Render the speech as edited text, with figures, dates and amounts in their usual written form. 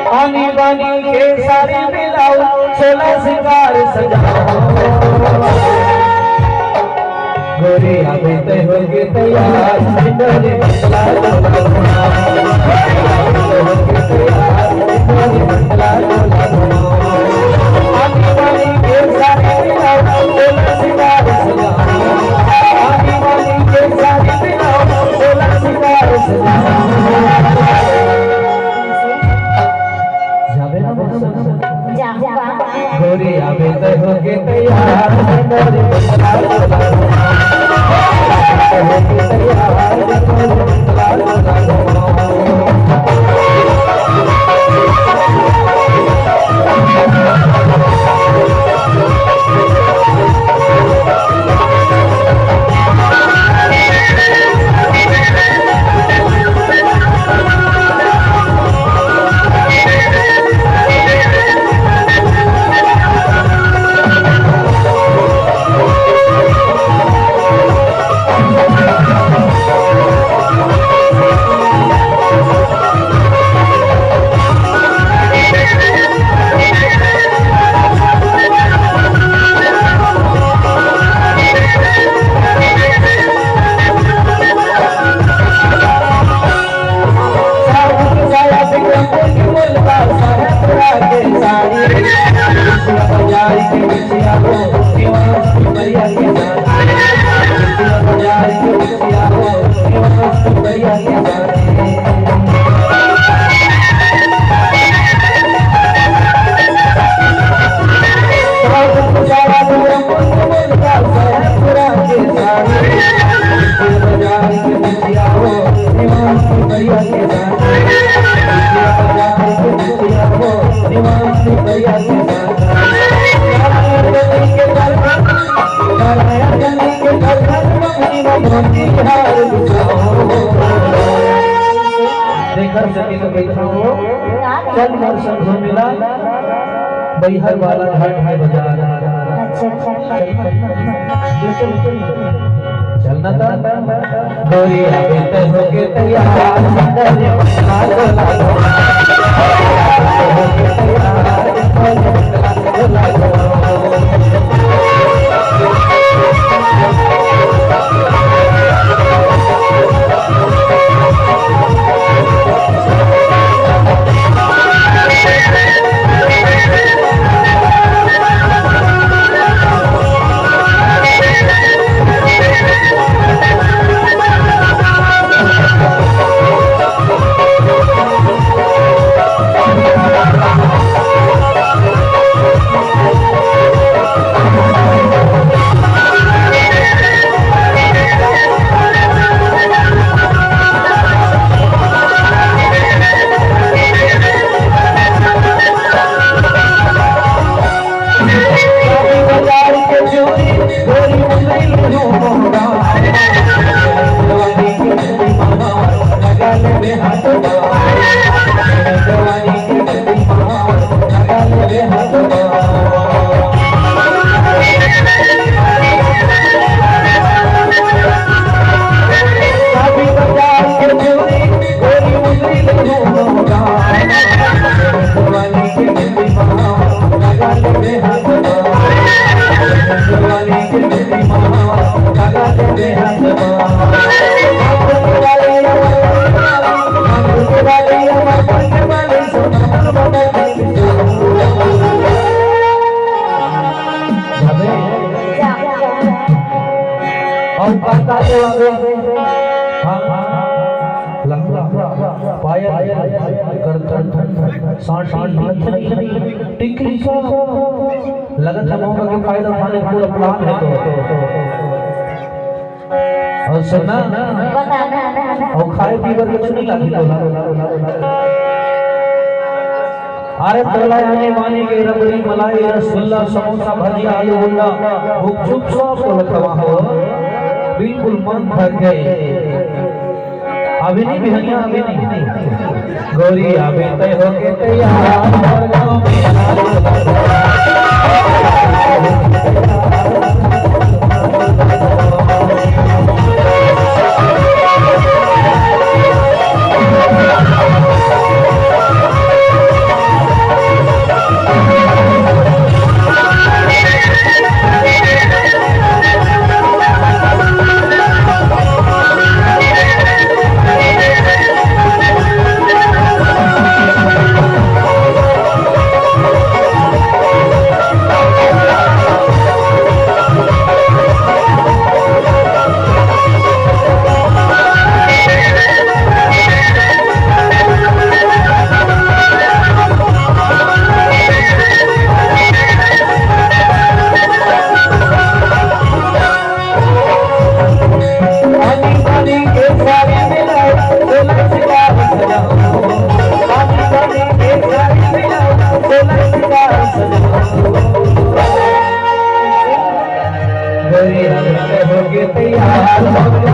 आनी बानी के सारी मिलाओ, सोलह सिंगार सजाओ। गोरी आवे ते होगे तैयार, सिंदूरी मंगला डोला होगे तैयार, सिंदूरी मंगला डोला। आनी बानी के सारी मिलाओ, सोलह सिंगार सजाओ। आनी बानी के सारी मिलाओ, सोलह सिंगार सजाओ। गोरी आवे ते होगे तैयार, सिंदूरी मंगला डोला होगे तैयार, सिंदूरी मंगला डोला। देखकर सके तो बैठा हो, चल दर्शन हो मिला, बैहर वाला घाट है बाजार। चलना था गोरी आवे ते होगे तैयार, सिंदूरी मंगला डोला होगे तैयार, सिंदूरी मंगला लगन जमाओं का फायदा उठाने का पूरा प्लान है। तो और सुनना और खाए पीकर कुछ नहीं लगी अरे तोला आने वाने के रबड़ी मलाई रसगुल्ला समोसा भजिया आलू गुल्ला गुपचुप सब तो लखवा हो बिल्कुल मन भर गए। अभी नहीं बिहनिया अभी नहीं गौरी आवे तय होके तैयार गांव में प्यार